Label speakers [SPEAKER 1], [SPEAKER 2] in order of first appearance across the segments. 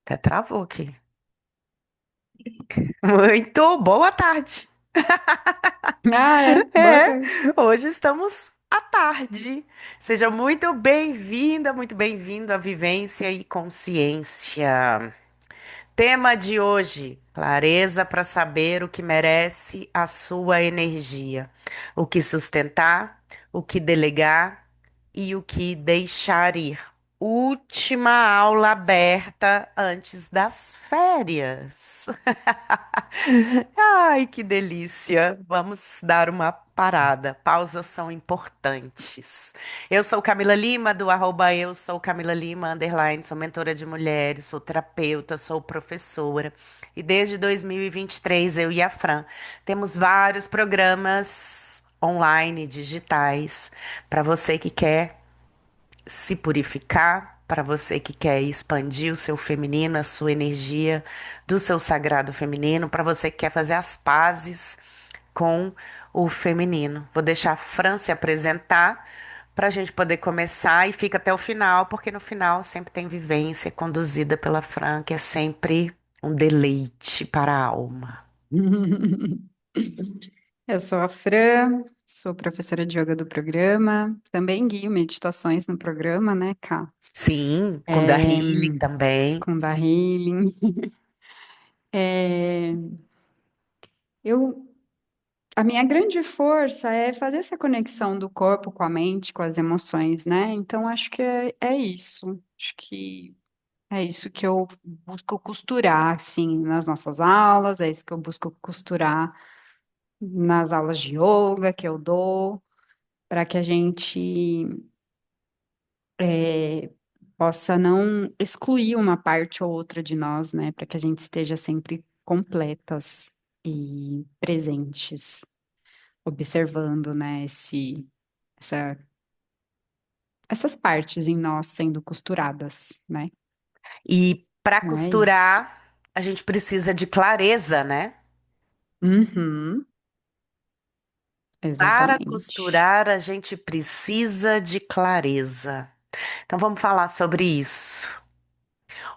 [SPEAKER 1] Até travou aqui. Muito boa tarde.
[SPEAKER 2] Ah, é. Boa
[SPEAKER 1] É,
[SPEAKER 2] tarde.
[SPEAKER 1] hoje estamos à tarde. Seja muito bem-vinda, muito bem-vindo à Vivência e Consciência. Tema de hoje: clareza para saber o que merece a sua energia, o que sustentar, o que delegar e o que deixar ir. Última aula aberta antes das férias. Ai, que delícia! Vamos dar uma parada. Pausas são importantes. Eu sou Camila Lima, do arroba eu sou Camila Lima, underline, sou mentora de mulheres, sou terapeuta, sou professora. E desde 2023, eu e a Fran temos vários programas online, digitais, para você que quer se purificar, para você que quer expandir o seu feminino, a sua energia do seu sagrado feminino, para você que quer fazer as pazes com o feminino. Vou deixar a Fran se apresentar para a gente poder começar e fica até o final, porque no final sempre tem vivência conduzida pela Fran, que é sempre um deleite para a alma.
[SPEAKER 2] Eu sou a Fran, sou professora de yoga do programa, também guio meditações no programa, né, Cá?
[SPEAKER 1] Sim, com da
[SPEAKER 2] É,
[SPEAKER 1] Healing também.
[SPEAKER 2] com da Healing. É, eu, a minha grande força é fazer essa conexão do corpo com a mente, com as emoções, né? Então, acho que é isso. Acho que é isso que eu busco costurar, assim, nas nossas aulas, é isso que eu busco costurar nas aulas de yoga que eu dou, para que a gente possa não excluir uma parte ou outra de nós, né? Para que a gente esteja sempre completas e presentes, observando, né, essa, essas partes em nós sendo costuradas, né?
[SPEAKER 1] E para
[SPEAKER 2] Então é isso.
[SPEAKER 1] costurar, a gente precisa de clareza, né?
[SPEAKER 2] Uhum,
[SPEAKER 1] Para
[SPEAKER 2] exatamente.
[SPEAKER 1] costurar, a gente precisa de clareza. Então vamos falar sobre isso.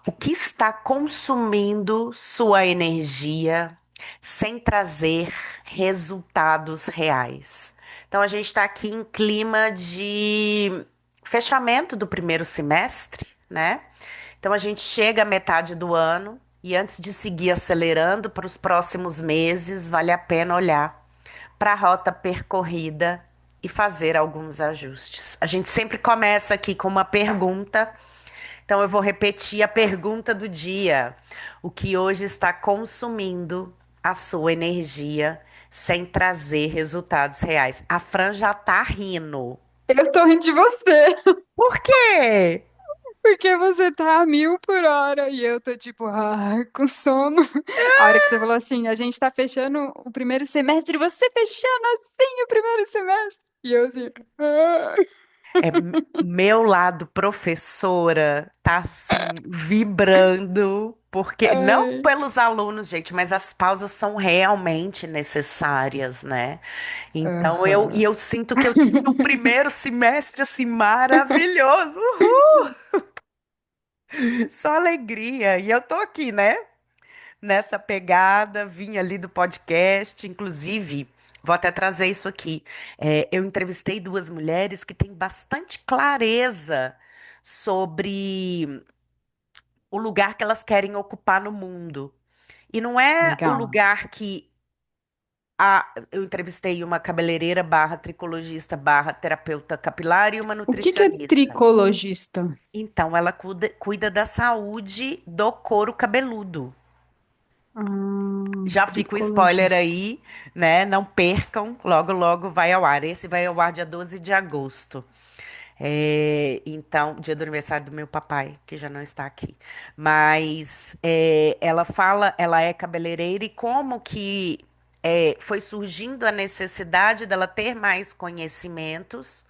[SPEAKER 1] O que está consumindo sua energia sem trazer resultados reais? Então a gente está aqui em clima de fechamento do primeiro semestre, né? Então a gente chega à metade do ano e antes de seguir acelerando para os próximos meses, vale a pena olhar para a rota percorrida e fazer alguns ajustes. A gente sempre começa aqui com uma pergunta, então eu vou repetir a pergunta do dia: o que hoje está consumindo a sua energia sem trazer resultados reais? A Fran já tá rindo.
[SPEAKER 2] Eu tô rindo de você,
[SPEAKER 1] Por quê?
[SPEAKER 2] porque você tá a 1.000 por hora e eu tô tipo, com sono. A hora que você falou assim, a gente tá fechando o primeiro semestre, você fechando assim o primeiro semestre. E eu assim, ah.
[SPEAKER 1] Meu lado professora tá assim vibrando, porque não
[SPEAKER 2] Ai,
[SPEAKER 1] pelos alunos, gente, mas as pausas são realmente necessárias, né? Então
[SPEAKER 2] aham.
[SPEAKER 1] eu sinto que eu tive um primeiro semestre assim maravilhoso. Uhul! Só alegria. E eu tô aqui, né? Nessa pegada, vim ali do podcast, inclusive, vou até trazer isso aqui. Eu entrevistei duas mulheres que têm bastante clareza sobre o lugar que elas querem ocupar no mundo. E não é o
[SPEAKER 2] Legal.
[SPEAKER 1] lugar que eu entrevistei uma cabeleireira barra tricologista barra terapeuta capilar e uma
[SPEAKER 2] O que é
[SPEAKER 1] nutricionista.
[SPEAKER 2] tricologista?
[SPEAKER 1] Então, ela cuida da saúde do couro cabeludo. Já fica o spoiler
[SPEAKER 2] Tricologista.
[SPEAKER 1] aí, né? Não percam, logo, logo vai ao ar. Esse vai ao ar dia 12 de agosto. Então, dia do aniversário do meu papai, que já não está aqui. Mas ela fala, ela é cabeleireira e como que foi surgindo a necessidade dela ter mais conhecimentos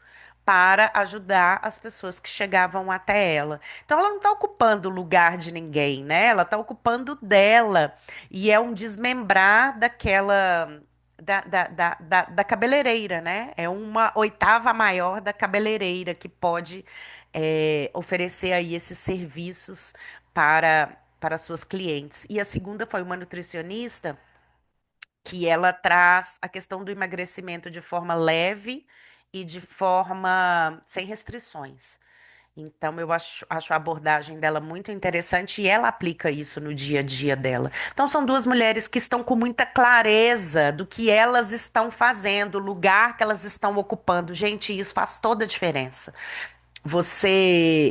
[SPEAKER 1] para ajudar as pessoas que chegavam até ela. Então, ela não está ocupando o lugar de ninguém, né? Ela está ocupando o dela. E é um desmembrar daquela da cabeleireira, né? É uma oitava maior da cabeleireira que pode oferecer aí esses serviços para. para suas clientes. E a segunda foi uma nutricionista que ela traz a questão do emagrecimento de forma leve e de forma sem restrições. Então, eu acho a abordagem dela muito interessante e ela aplica isso no dia a dia dela. Então, são duas mulheres que estão com muita clareza do que elas estão fazendo, o lugar que elas estão ocupando. Gente, isso faz toda a diferença.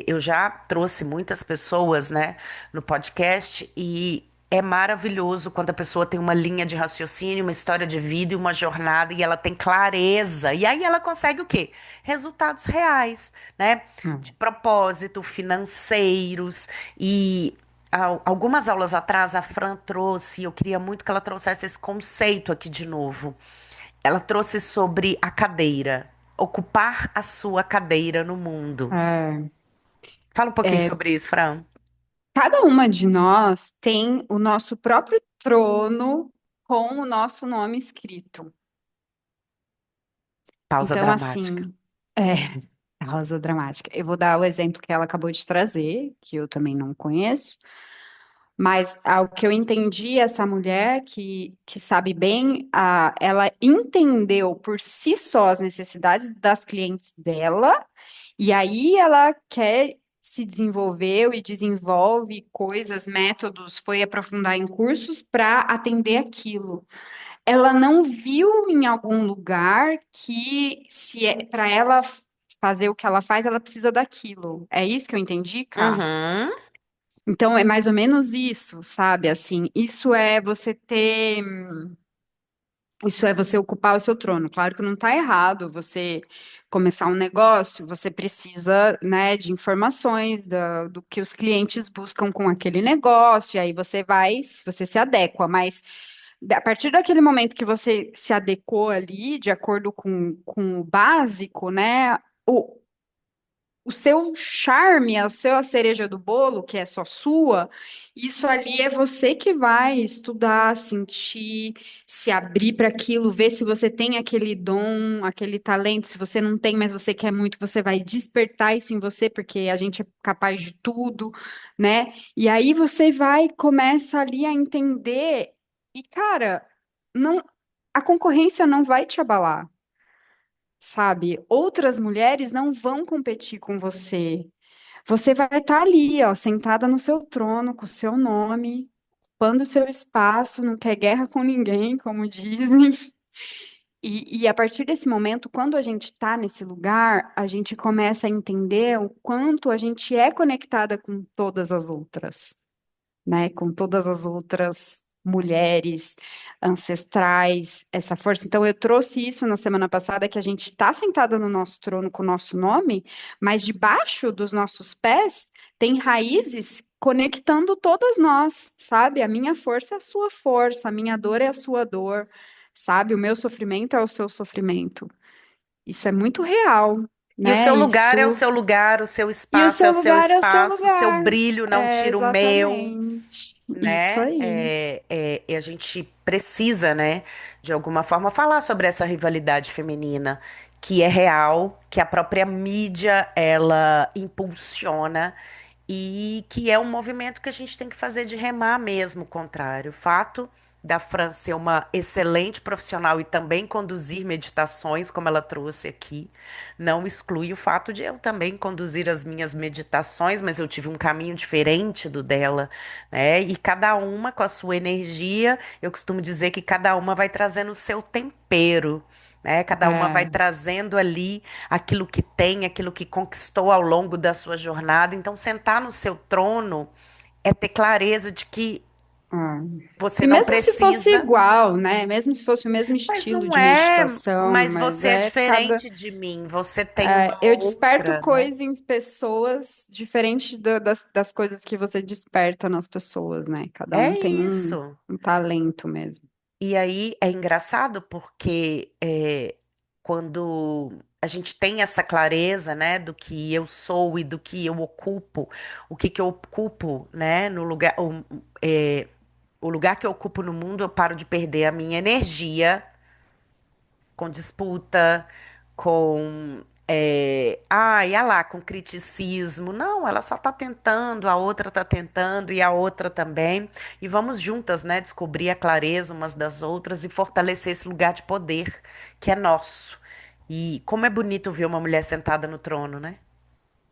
[SPEAKER 1] Eu já trouxe muitas pessoas, né, no podcast e é maravilhoso quando a pessoa tem uma linha de raciocínio, uma história de vida e uma jornada e ela tem clareza. E aí ela consegue o quê? Resultados reais, né? De
[SPEAKER 2] Hum.
[SPEAKER 1] propósito, financeiros e algumas aulas atrás a Fran trouxe, eu queria muito que ela trouxesse esse conceito aqui de novo. Ela trouxe sobre a cadeira, ocupar a sua cadeira no mundo.
[SPEAKER 2] É,
[SPEAKER 1] Fala um pouquinho
[SPEAKER 2] é,
[SPEAKER 1] sobre isso, Fran.
[SPEAKER 2] cada uma de nós tem o nosso próprio trono com o nosso nome escrito.
[SPEAKER 1] Pausa
[SPEAKER 2] Então,
[SPEAKER 1] dramática.
[SPEAKER 2] assim, é, causa dramática. Eu vou dar o exemplo que ela acabou de trazer, que eu também não conheço, mas ao que eu entendi, essa mulher que sabe bem, ela entendeu por si só as necessidades das clientes dela, e aí ela quer se desenvolveu e desenvolve coisas, métodos, foi aprofundar em cursos para atender aquilo. Ela não viu em algum lugar que se é, para ela fazer o que ela faz, ela precisa daquilo. É isso que eu entendi, Cá?
[SPEAKER 1] Uhum.
[SPEAKER 2] Então é mais ou menos isso, sabe? Assim, isso é você ocupar o seu trono. Claro que não está errado você começar um negócio, você precisa, né, de informações do que os clientes buscam com aquele negócio, e aí você se adequa, mas a partir daquele momento que você se adequou ali, de acordo com o básico, né? O seu charme, a sua cereja do bolo, que é só sua, isso ali é você que vai estudar, sentir, se abrir para aquilo, ver se você tem aquele dom, aquele talento. Se você não tem, mas você quer muito, você vai despertar isso em você, porque a gente é capaz de tudo, né? E aí você vai, começa ali a entender, e cara, não, a concorrência não vai te abalar. Sabe? Outras mulheres não vão competir com você. Você vai estar ali, ó, sentada no seu trono, com o seu nome, ocupando o seu espaço, não quer guerra com ninguém, como dizem. E a partir desse momento, quando a gente está nesse lugar, a gente começa a entender o quanto a gente é conectada com todas as outras, né, com todas as outras mulheres ancestrais, essa força. Então, eu trouxe isso na semana passada, que a gente está sentada no nosso trono com o nosso nome, mas debaixo dos nossos pés tem raízes conectando todas nós, sabe? A minha força é a sua força, a minha dor é a sua dor, sabe? O meu sofrimento é o seu sofrimento. Isso é muito real,
[SPEAKER 1] E o
[SPEAKER 2] né?
[SPEAKER 1] seu lugar é o
[SPEAKER 2] Isso.
[SPEAKER 1] seu lugar, o seu
[SPEAKER 2] E o
[SPEAKER 1] espaço é
[SPEAKER 2] seu
[SPEAKER 1] o seu
[SPEAKER 2] lugar é o seu
[SPEAKER 1] espaço, o seu
[SPEAKER 2] lugar.
[SPEAKER 1] brilho não
[SPEAKER 2] É,
[SPEAKER 1] tira o meu,
[SPEAKER 2] exatamente. Isso
[SPEAKER 1] né?
[SPEAKER 2] aí.
[SPEAKER 1] E a gente precisa, né, de alguma forma, falar sobre essa rivalidade feminina que é real, que a própria mídia ela impulsiona e que é um movimento que a gente tem que fazer de remar mesmo, o contrário. O fato da Fran ser uma excelente profissional e também conduzir meditações, como ela trouxe aqui, não exclui o fato de eu também conduzir as minhas meditações, mas eu tive um caminho diferente do dela, né? E cada uma com a sua energia, eu costumo dizer que cada uma vai trazendo o seu tempero. Né? Cada uma vai
[SPEAKER 2] É,
[SPEAKER 1] trazendo ali aquilo que tem, aquilo que conquistou ao longo da sua jornada. Então, sentar no seu trono é ter clareza de que
[SPEAKER 2] ah.
[SPEAKER 1] você
[SPEAKER 2] E
[SPEAKER 1] não
[SPEAKER 2] mesmo se fosse
[SPEAKER 1] precisa,
[SPEAKER 2] igual, né? Mesmo se fosse o mesmo
[SPEAKER 1] mas
[SPEAKER 2] estilo
[SPEAKER 1] não
[SPEAKER 2] de
[SPEAKER 1] é,
[SPEAKER 2] meditação,
[SPEAKER 1] mas
[SPEAKER 2] mas
[SPEAKER 1] você é
[SPEAKER 2] é cada.
[SPEAKER 1] diferente de mim, você tem uma
[SPEAKER 2] Eu desperto
[SPEAKER 1] outra, né?
[SPEAKER 2] coisas em pessoas diferente das coisas que você desperta nas pessoas, né? Cada
[SPEAKER 1] É
[SPEAKER 2] um tem
[SPEAKER 1] isso.
[SPEAKER 2] um talento mesmo.
[SPEAKER 1] E aí é engraçado porque quando a gente tem essa clareza, né, do que eu sou e do que eu ocupo, o que que eu ocupo, né, no lugar, o lugar que eu ocupo no mundo, eu paro de perder a minha energia com disputa, com Ia lá com criticismo. Não, ela só tá tentando, a outra tá tentando e a outra também. E vamos juntas, né, descobrir a clareza umas das outras e fortalecer esse lugar de poder que é nosso. E como é bonito ver uma mulher sentada no trono, né?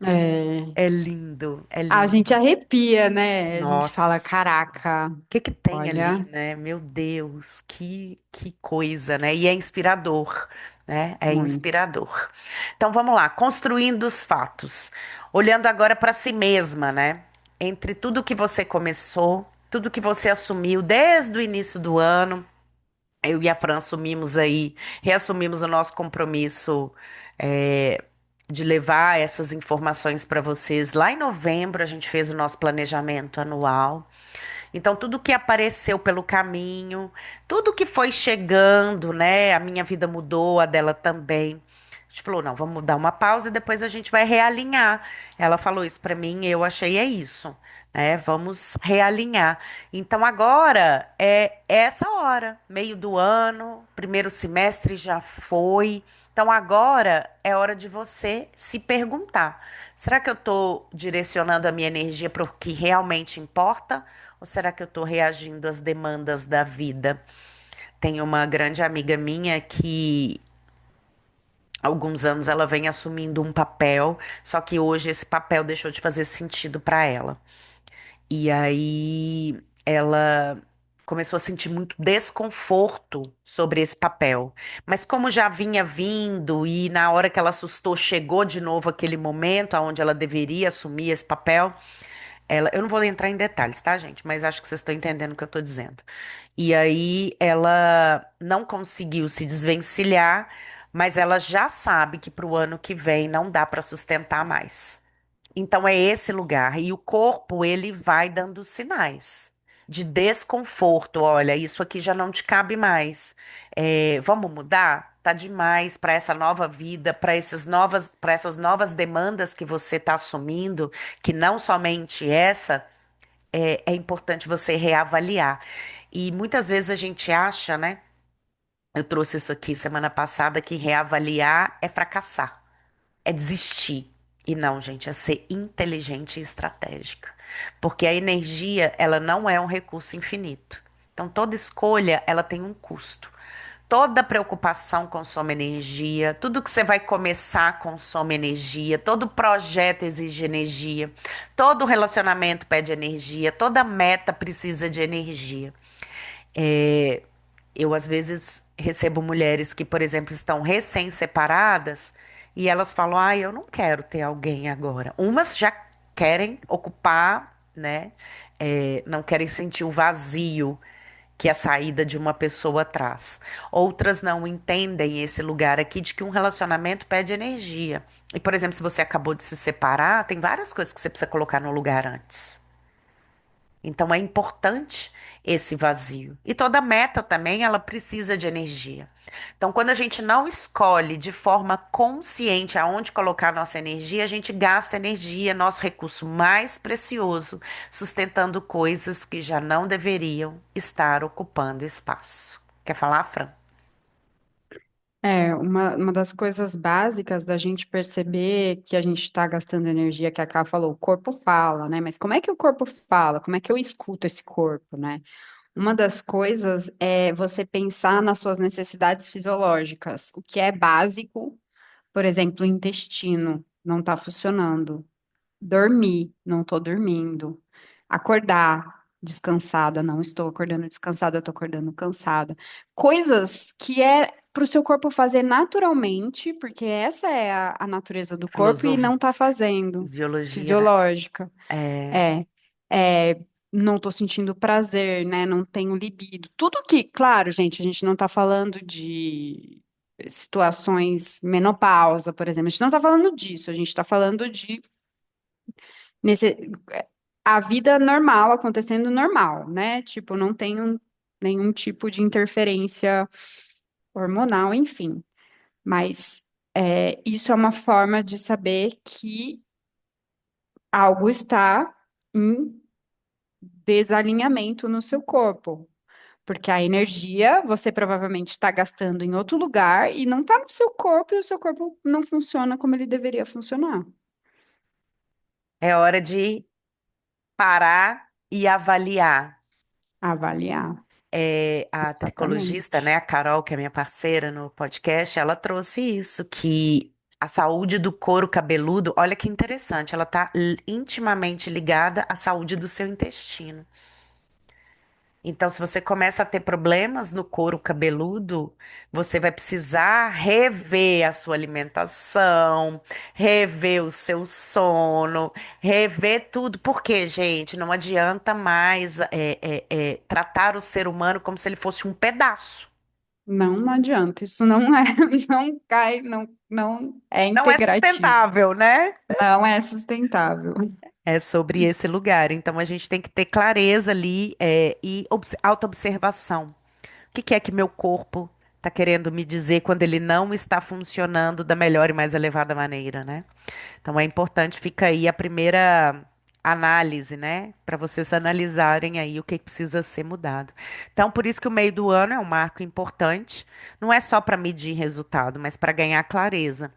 [SPEAKER 2] É,
[SPEAKER 1] É lindo, é
[SPEAKER 2] a gente
[SPEAKER 1] lindo.
[SPEAKER 2] arrepia, né? A gente fala,
[SPEAKER 1] Nossa.
[SPEAKER 2] caraca,
[SPEAKER 1] Que tem ali,
[SPEAKER 2] olha,
[SPEAKER 1] né? Meu Deus, que coisa, né? E é inspirador, né? É
[SPEAKER 2] muito.
[SPEAKER 1] inspirador. Então vamos lá, construindo os fatos. Olhando agora para si mesma, né? Entre tudo que você começou, tudo que você assumiu desde o início do ano, eu e a Fran assumimos aí, reassumimos o nosso compromisso, é, de levar essas informações para vocês. Lá em novembro, a gente fez o nosso planejamento anual. Então, tudo que apareceu pelo caminho, tudo que foi chegando, né? A minha vida mudou, a dela também. A gente falou, não, vamos dar uma pausa e depois a gente vai realinhar. Ela falou isso pra mim, eu achei é isso, né? Vamos realinhar. Então, agora é essa hora, meio do ano, primeiro semestre já foi. Então, agora é hora de você se perguntar: será que eu estou direcionando a minha energia para o que realmente importa? Ou será que eu estou reagindo às demandas da vida? Tem uma grande amiga minha que há alguns anos ela vem assumindo um papel, só que hoje esse papel deixou de fazer sentido para ela. E aí ela começou a sentir muito desconforto sobre esse papel. Mas como já vinha vindo e na hora que ela assustou, chegou de novo aquele momento onde ela deveria assumir esse papel, eu não vou entrar em detalhes, tá, gente? Mas acho que vocês estão entendendo o que eu tô dizendo. E aí ela não conseguiu se desvencilhar, mas ela já sabe que para o ano que vem não dá para sustentar mais. Então é esse lugar. E o corpo, ele vai dando sinais de desconforto. Olha, isso aqui já não te cabe mais. Vamos mudar? Tá demais para essa nova vida, para essas novas demandas que você está assumindo, que não somente essa, é importante você reavaliar. E muitas vezes a gente acha, né? Eu trouxe isso aqui semana passada, que reavaliar é fracassar, é desistir. E não, gente, é ser inteligente e estratégica. Porque a energia, ela não é um recurso infinito. Então, toda escolha, ela tem um custo. Toda preocupação consome energia, tudo que você vai começar consome energia, todo projeto exige energia, todo relacionamento pede energia, toda meta precisa de energia. É, eu, às vezes, recebo mulheres que, por exemplo, estão recém-separadas e elas falam: ah, eu não quero ter alguém agora. Umas já querem ocupar, né? Não querem sentir o vazio que a saída de uma pessoa traz. Outras não entendem esse lugar aqui de que um relacionamento pede energia. E, por exemplo, se você acabou de se separar, tem várias coisas que você precisa colocar no lugar antes. Então é importante esse vazio. E toda meta também, ela precisa de energia. Então, quando a gente não escolhe de forma consciente aonde colocar nossa energia, a gente gasta energia, nosso recurso mais precioso, sustentando coisas que já não deveriam estar ocupando espaço. Quer falar, Fran?
[SPEAKER 2] É, uma das coisas básicas da gente perceber que a gente está gastando energia, que a Ká falou, o corpo fala, né? Mas como é que o corpo fala? Como é que eu escuto esse corpo, né? Uma das coisas é você pensar nas suas necessidades fisiológicas. O que é básico, por exemplo, o intestino não está funcionando. Dormir, não estou dormindo. Acordar descansada, não estou acordando descansada, estou acordando cansada. Coisas que é para o seu corpo fazer naturalmente, porque essa é a natureza do corpo e não está fazendo.
[SPEAKER 1] Fisiologia, né?
[SPEAKER 2] Fisiológica.
[SPEAKER 1] É,
[SPEAKER 2] É, não estou sentindo prazer, né? Não tenho libido. Tudo que, claro, gente, a gente não está falando de situações menopausa, por exemplo. A gente não está falando disso. A gente está falando de nesse, a vida normal acontecendo normal, né? Tipo, não tem nenhum tipo de interferência hormonal, enfim. Mas isso é uma forma de saber que algo está em desalinhamento no seu corpo. Porque a energia você provavelmente está gastando em outro lugar e não está no seu corpo, e o seu corpo não funciona como ele deveria funcionar.
[SPEAKER 1] É hora de parar e avaliar.
[SPEAKER 2] Avaliar.
[SPEAKER 1] A tricologista,
[SPEAKER 2] Exatamente.
[SPEAKER 1] né, a Carol, que é minha parceira no podcast, ela trouxe isso, que a saúde do couro cabeludo, olha que interessante, ela está intimamente ligada à saúde do seu intestino. Então, se você começa a ter problemas no couro cabeludo, você vai precisar rever a sua alimentação, rever o seu sono, rever tudo. Porque, gente, não adianta mais tratar o ser humano como se ele fosse um pedaço.
[SPEAKER 2] Não, não adianta. Isso não é, não cai, não é
[SPEAKER 1] Não é
[SPEAKER 2] integrativo.
[SPEAKER 1] sustentável, né?
[SPEAKER 2] Não é sustentável.
[SPEAKER 1] É sobre esse lugar. Então, a gente tem que ter clareza ali, e autoobservação. O que que é que meu corpo está querendo me dizer quando ele não está funcionando da melhor e mais elevada maneira, né? Então é importante, fica aí a primeira análise, né? Para vocês analisarem aí o que precisa ser mudado. Então, por isso que o meio do ano é um marco importante, não é só para medir resultado, mas para ganhar clareza.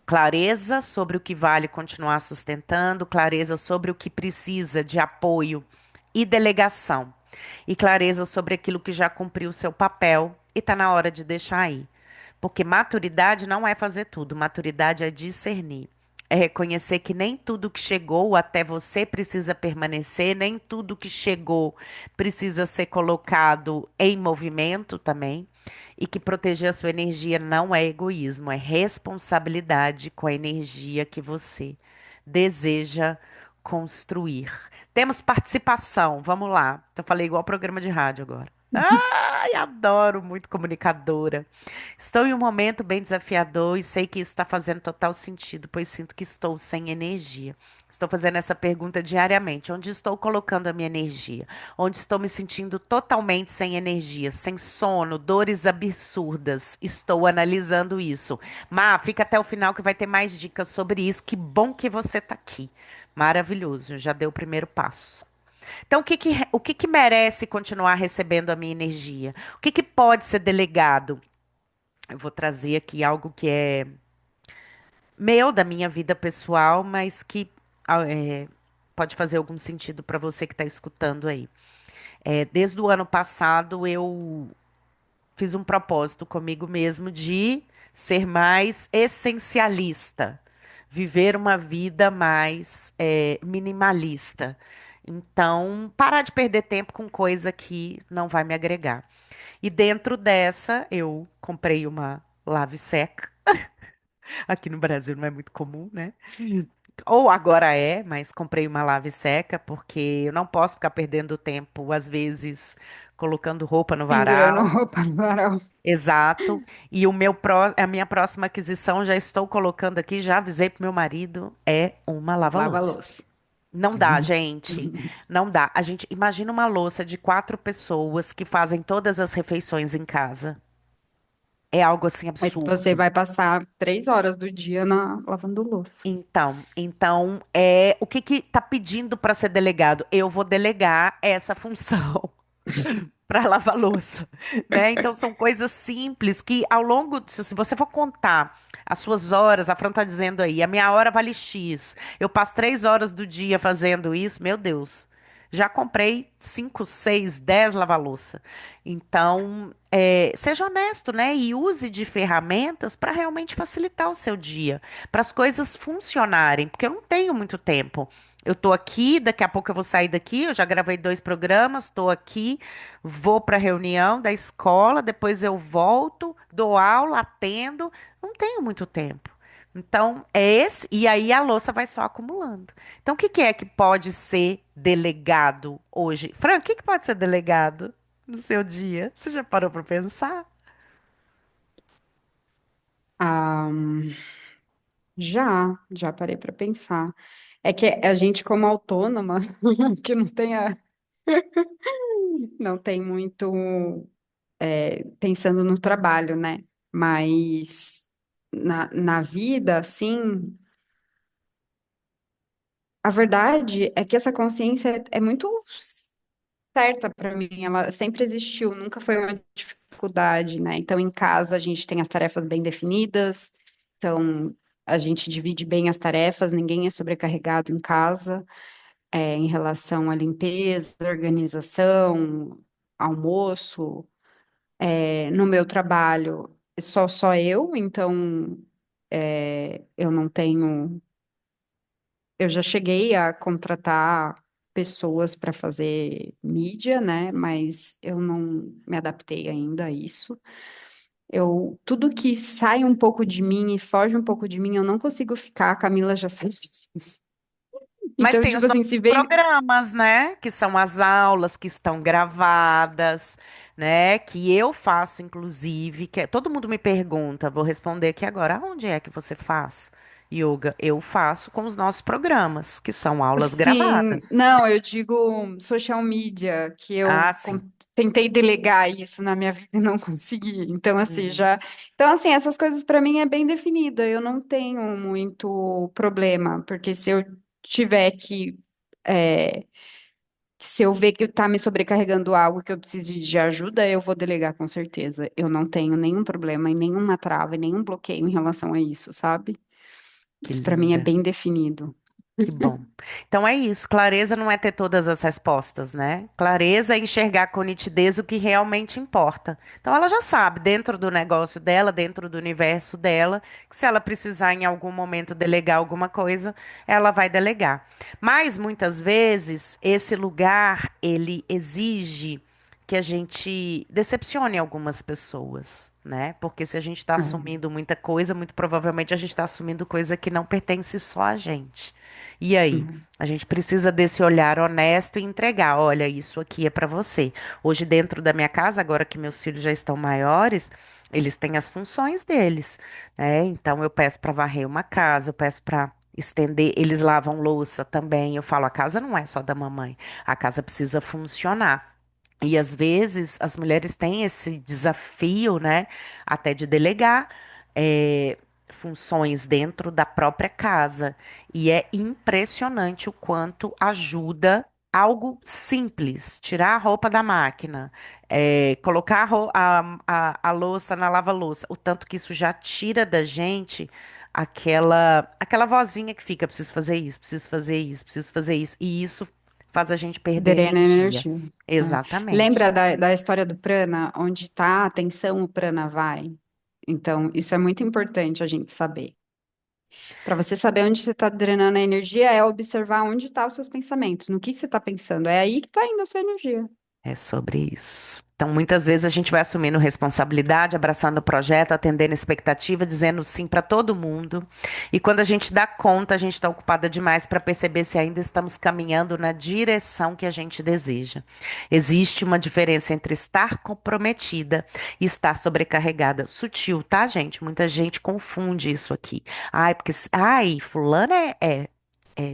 [SPEAKER 1] Clareza sobre o que vale continuar sustentando, clareza sobre o que precisa de apoio e delegação, e clareza sobre aquilo que já cumpriu o seu papel e está na hora de deixar aí. Porque maturidade não é fazer tudo, maturidade é discernir. É reconhecer que nem tudo que chegou até você precisa permanecer, nem tudo que chegou precisa ser colocado em movimento também. E que proteger a sua energia não é egoísmo, é responsabilidade com a energia que você deseja construir. Temos participação, vamos lá. Eu falei igual programa de rádio agora. Ai, adoro, muito comunicadora. Estou em um momento bem desafiador e sei que isso está fazendo total sentido, pois sinto que estou sem energia. Estou fazendo essa pergunta diariamente. Onde estou colocando a minha energia? Onde estou me sentindo totalmente sem energia, sem sono, dores absurdas? Estou analisando isso. Má, fica até o final que vai ter mais dicas sobre isso. Que bom que você está aqui. Maravilhoso, já deu o primeiro passo. Então, o que que merece continuar recebendo a minha energia? O que que pode ser delegado? Eu vou trazer aqui algo que é meu, da minha vida pessoal, mas que pode fazer algum sentido para você que está escutando aí. Desde o ano passado, eu fiz um propósito comigo mesmo de ser mais essencialista, viver uma vida mais minimalista. Então, parar de perder tempo com coisa que não vai me agregar. E dentro dessa, eu comprei uma lave-seca. Aqui no Brasil não é muito comum, né? Ou agora é, mas comprei uma lave-seca porque eu não posso ficar perdendo tempo, às vezes, colocando roupa no
[SPEAKER 2] Pendurando
[SPEAKER 1] varal.
[SPEAKER 2] roupa no varal.
[SPEAKER 1] Exato. E a minha próxima aquisição, já estou colocando aqui, já avisei pro meu marido, é uma lava-louça.
[SPEAKER 2] Lava-louça.
[SPEAKER 1] Não dá, gente. Não dá. A gente imagina uma louça de 4 pessoas que fazem todas as refeições em casa. É algo assim
[SPEAKER 2] Aí você
[SPEAKER 1] absurdo.
[SPEAKER 2] vai passar 3 horas do dia lavando louça.
[SPEAKER 1] Então, o que que tá pedindo para ser delegado? Eu vou delegar essa função para lavar louça, né? Então são coisas simples que ao longo, se você for contar as suas horas, a Fran tá dizendo aí, a minha hora vale X. Eu passo 3 horas do dia fazendo isso, meu Deus. Já comprei 5, 6, 10 lava-louça. Então, seja honesto, né? E use de ferramentas para realmente facilitar o seu dia, para as coisas funcionarem, porque eu não tenho muito tempo. Eu tô aqui, daqui a pouco eu vou sair daqui. Eu já gravei 2 programas, tô aqui, vou para a reunião da escola, depois eu volto, dou aula, atendo. Não tenho muito tempo. Então, e aí a louça vai só acumulando. Então, o que que é que pode ser delegado hoje? Fran, o que que pode ser delegado no seu dia? Você já parou para pensar?
[SPEAKER 2] Ah, já parei para pensar. É que a gente, como autônoma, que não tem muito pensando no trabalho, né? Mas na vida, assim, a verdade é que essa consciência é muito. certa para mim, ela sempre existiu, nunca foi uma dificuldade, né? Então, em casa, a gente tem as tarefas bem definidas, então, a gente divide bem as tarefas, ninguém é sobrecarregado em casa, em relação à limpeza, organização, almoço. No meu trabalho, só eu, então, eu não tenho. Eu já cheguei a contratar pessoas para fazer mídia, né? Mas eu não me adaptei ainda a isso. Tudo que sai um pouco de mim e foge um pouco de mim, eu não consigo ficar. A Camila já sabe disso.
[SPEAKER 1] Mas
[SPEAKER 2] Então,
[SPEAKER 1] tem os
[SPEAKER 2] tipo assim,
[SPEAKER 1] nossos
[SPEAKER 2] se vem.
[SPEAKER 1] programas, né? Que são as aulas que estão gravadas, né? Que eu faço, inclusive. Todo mundo me pergunta, vou responder aqui agora. Aonde é que você faz yoga? Eu faço com os nossos programas, que são aulas
[SPEAKER 2] Sim,
[SPEAKER 1] gravadas.
[SPEAKER 2] não, eu digo social media, que
[SPEAKER 1] Ah, sim.
[SPEAKER 2] tentei delegar isso na minha vida e não consegui. Então, assim,
[SPEAKER 1] Uhum.
[SPEAKER 2] já. Então, assim, essas coisas para mim é bem definida. Eu não tenho muito problema, porque se eu tiver é, se eu ver que tá me sobrecarregando algo que eu preciso de ajuda, eu vou delegar com certeza. Eu não tenho nenhum problema e nenhuma trava e nenhum bloqueio em relação a isso, sabe?
[SPEAKER 1] Que
[SPEAKER 2] Isso para mim é
[SPEAKER 1] linda.
[SPEAKER 2] bem definido.
[SPEAKER 1] Que bom. Então é isso. Clareza não é ter todas as respostas, né? Clareza é enxergar com nitidez o que realmente importa. Então ela já sabe, dentro do negócio dela, dentro do universo dela, que se ela precisar em algum momento delegar alguma coisa, ela vai delegar. Mas muitas vezes esse lugar ele exige que a gente decepcione algumas pessoas, né? Porque se a gente está
[SPEAKER 2] É.
[SPEAKER 1] assumindo muita coisa, muito provavelmente a gente está assumindo coisa que não pertence só a gente. E aí? A gente precisa desse olhar honesto e entregar. Olha, isso aqui é para você. Hoje, dentro da minha casa, agora que meus filhos já estão maiores, eles têm as funções deles, né? Então, eu peço para varrer uma casa, eu peço para estender. Eles lavam louça também. Eu falo, a casa não é só da mamãe, a casa precisa funcionar. E às vezes as mulheres têm esse desafio, né, até de delegar funções dentro da própria casa. E é impressionante o quanto ajuda algo simples, tirar a roupa da máquina, colocar a louça na lava-louça, o tanto que isso já tira da gente aquela vozinha que fica, preciso fazer isso, preciso fazer isso, preciso fazer isso. E isso faz a gente perder
[SPEAKER 2] Drena
[SPEAKER 1] energia.
[SPEAKER 2] energia. É.
[SPEAKER 1] Exatamente.
[SPEAKER 2] Lembra da história do prana? Onde está a atenção, o prana vai. Então, isso é muito importante a gente saber. Para você saber onde você está drenando a energia, é observar onde estão os seus pensamentos, no que você está pensando. É aí que está indo a sua energia.
[SPEAKER 1] É sobre isso. Então, muitas vezes a gente vai assumindo responsabilidade, abraçando o projeto, atendendo expectativa, dizendo sim para todo mundo. E quando a gente dá conta, a gente está ocupada demais para perceber se ainda estamos caminhando na direção que a gente deseja. Existe uma diferença entre estar comprometida e estar sobrecarregada. Sutil, tá, gente? Muita gente confunde isso aqui. Ai, porque, ai, fulana é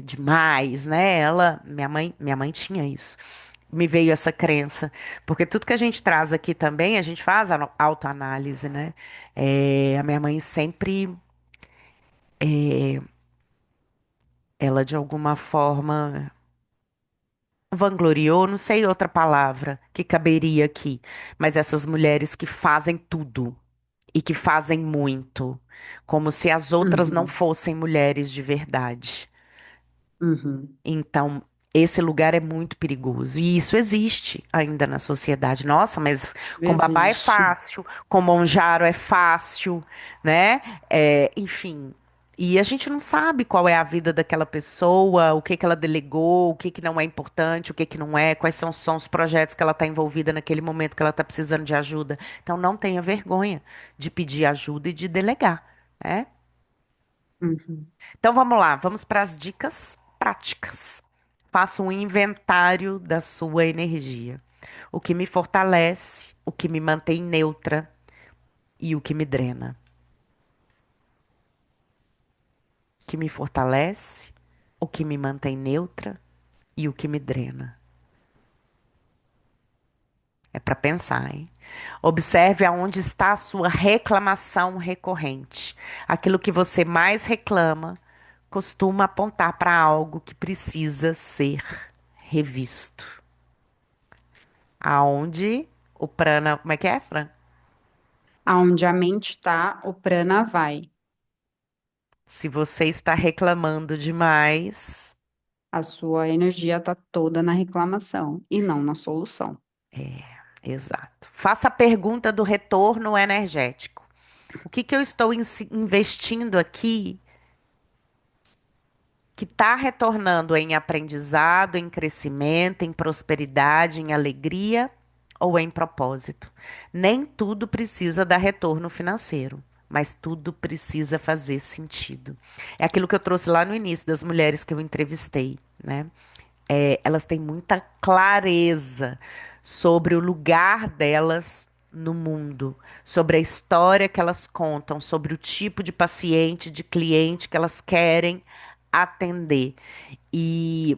[SPEAKER 1] demais, né? Minha mãe tinha isso, me veio essa crença. Porque tudo que a gente traz aqui também, a gente faz a autoanálise, né? A minha mãe sempre, ela de alguma forma vangloriou, não sei outra palavra que caberia aqui, mas essas mulheres que fazem tudo e que fazem muito, como se as outras não
[SPEAKER 2] Uhum,
[SPEAKER 1] fossem mulheres de verdade.
[SPEAKER 2] uhum.
[SPEAKER 1] Então, esse lugar é muito perigoso. E isso existe ainda na sociedade. Nossa, mas com babá é
[SPEAKER 2] Existe.
[SPEAKER 1] fácil, com monjaro é fácil, né? Enfim. E a gente não sabe qual é a vida daquela pessoa, o que que ela delegou, o que que não é importante, o que que não é, quais são os projetos que ela está envolvida naquele momento que ela está precisando de ajuda. Então, não tenha vergonha de pedir ajuda e de delegar, né?
[SPEAKER 2] Uhum,
[SPEAKER 1] Então vamos lá, vamos para as dicas práticas. Faça um inventário da sua energia. O que me fortalece, o que me mantém neutra e o que me drena. O que me fortalece, o que me mantém neutra e o que me drena. É para pensar, hein? Observe aonde está a sua reclamação recorrente. Aquilo que você mais reclama costuma apontar para algo que precisa ser revisto. Aonde o prana. Como é que é, Fran?
[SPEAKER 2] Aonde a mente tá, o prana vai.
[SPEAKER 1] Se você está reclamando demais,
[SPEAKER 2] A sua energia tá toda na reclamação e não na solução.
[SPEAKER 1] exato. Faça a pergunta do retorno energético. O que que eu estou investindo aqui que está retornando em aprendizado, em crescimento, em prosperidade, em alegria ou em propósito? Nem tudo precisa dar retorno financeiro, mas tudo precisa fazer sentido. É aquilo que eu trouxe lá no início das mulheres que eu entrevistei, né? Elas têm muita clareza sobre o lugar delas no mundo, sobre a história que elas contam, sobre o tipo de paciente, de cliente que elas querem atender. E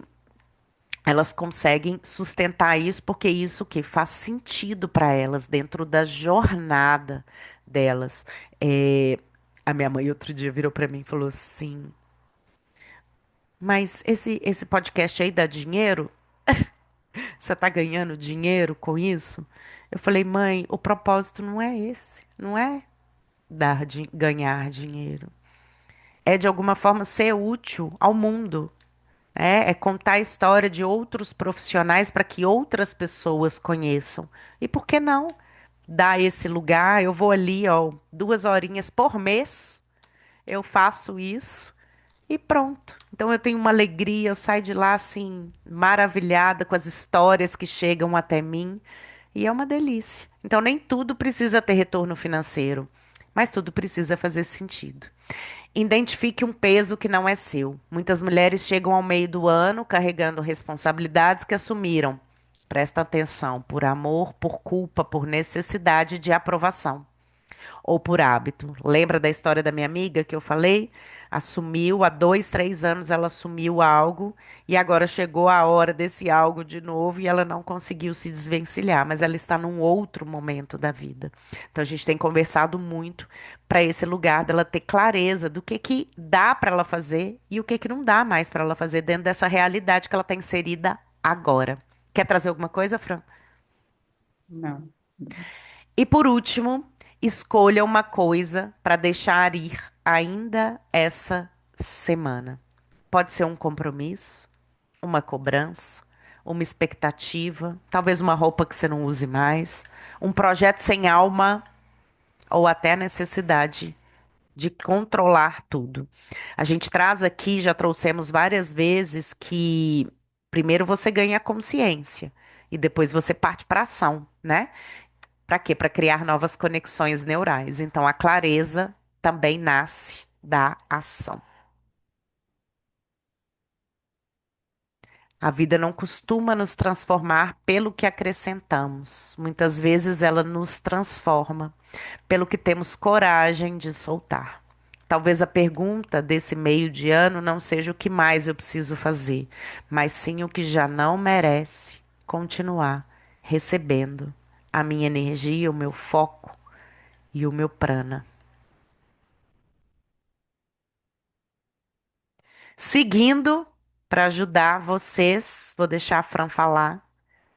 [SPEAKER 1] elas conseguem sustentar isso porque isso que faz sentido para elas dentro da jornada delas. É, a minha mãe outro dia virou para mim e falou assim: Mas esse podcast aí dá dinheiro? Você tá ganhando dinheiro com isso? Eu falei, mãe, o propósito não é esse. Não é ganhar dinheiro. É de alguma forma ser útil ao mundo. Né? É contar a história de outros profissionais para que outras pessoas conheçam. E por que não dar esse lugar? Eu vou ali, ó, 2 horinhas por mês. Eu faço isso. E pronto. Então eu tenho uma alegria, eu saio de lá assim, maravilhada com as histórias que chegam até mim. E é uma delícia. Então nem tudo precisa ter retorno financeiro, mas tudo precisa fazer sentido. Identifique um peso que não é seu. Muitas mulheres chegam ao meio do ano carregando responsabilidades que assumiram. Presta atenção, por amor, por culpa, por necessidade de aprovação ou por hábito. Lembra da história da minha amiga que eu falei? Assumiu, há 2, 3 anos ela assumiu algo e agora chegou a hora desse algo de novo e ela não conseguiu se desvencilhar, mas ela está num outro momento da vida. Então a gente tem conversado muito para esse lugar dela ter clareza do que dá para ela fazer e o que não dá mais para ela fazer dentro dessa realidade que ela está inserida agora. Quer trazer alguma coisa, Fran?
[SPEAKER 2] Não.
[SPEAKER 1] E por último, escolha uma coisa para deixar ir ainda essa semana. Pode ser um compromisso, uma cobrança, uma expectativa, talvez uma roupa que você não use mais, um projeto sem alma ou até a necessidade de controlar tudo. A gente traz aqui, já trouxemos várias vezes que primeiro você ganha consciência e depois você parte para ação, né? Para quê? Para criar novas conexões neurais. Então, a clareza também nasce da ação. A vida não costuma nos transformar pelo que acrescentamos. Muitas vezes ela nos transforma pelo que temos coragem de soltar. Talvez a pergunta desse meio de ano não seja o que mais eu preciso fazer, mas sim o que já não merece continuar recebendo a minha energia, o meu foco e o meu prana. Seguindo, para ajudar vocês, vou deixar a Fran falar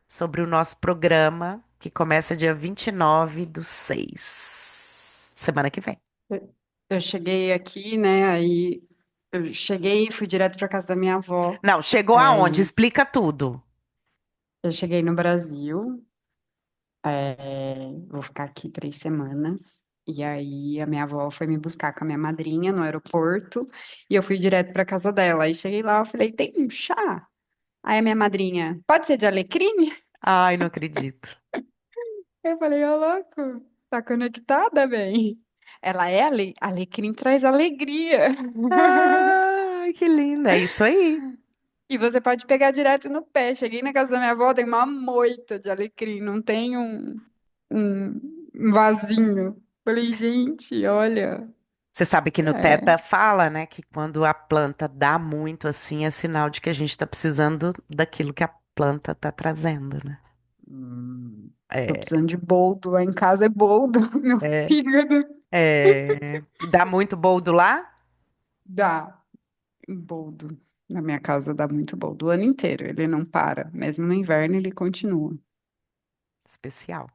[SPEAKER 1] sobre o nosso programa, que começa dia 29/6, semana que vem.
[SPEAKER 2] Eu cheguei aqui, né? Aí eu cheguei e fui direto para casa da minha avó.
[SPEAKER 1] Não, chegou
[SPEAKER 2] É,
[SPEAKER 1] aonde? Explica tudo.
[SPEAKER 2] eu cheguei no Brasil, vou ficar aqui 3 semanas. E aí a minha avó foi me buscar com a minha madrinha no aeroporto e eu fui direto para casa dela. Aí cheguei lá, eu falei, tem um chá? Aí a minha madrinha, pode ser de alecrim?
[SPEAKER 1] Ai, não acredito.
[SPEAKER 2] Eu falei, ô louco, tá conectada, bem? Ela é alecrim traz alegria.
[SPEAKER 1] Ai, que linda. É isso aí.
[SPEAKER 2] E você pode pegar direto no pé. Cheguei na casa da minha avó, tem uma moita de alecrim, não tem um vasinho. Falei, gente, olha.
[SPEAKER 1] Você sabe que no
[SPEAKER 2] É.
[SPEAKER 1] Teta fala, né, que quando a planta dá muito assim, é sinal de que a gente está precisando daquilo que a planta está trazendo, né?
[SPEAKER 2] Tô
[SPEAKER 1] É,
[SPEAKER 2] precisando de boldo. Lá em casa é boldo, meu
[SPEAKER 1] é,
[SPEAKER 2] fígado.
[SPEAKER 1] Dá muito boldo lá?
[SPEAKER 2] Dá boldo. Na minha casa dá muito boldo o ano inteiro. Ele não para. Mesmo no inverno, ele continua.
[SPEAKER 1] Especial.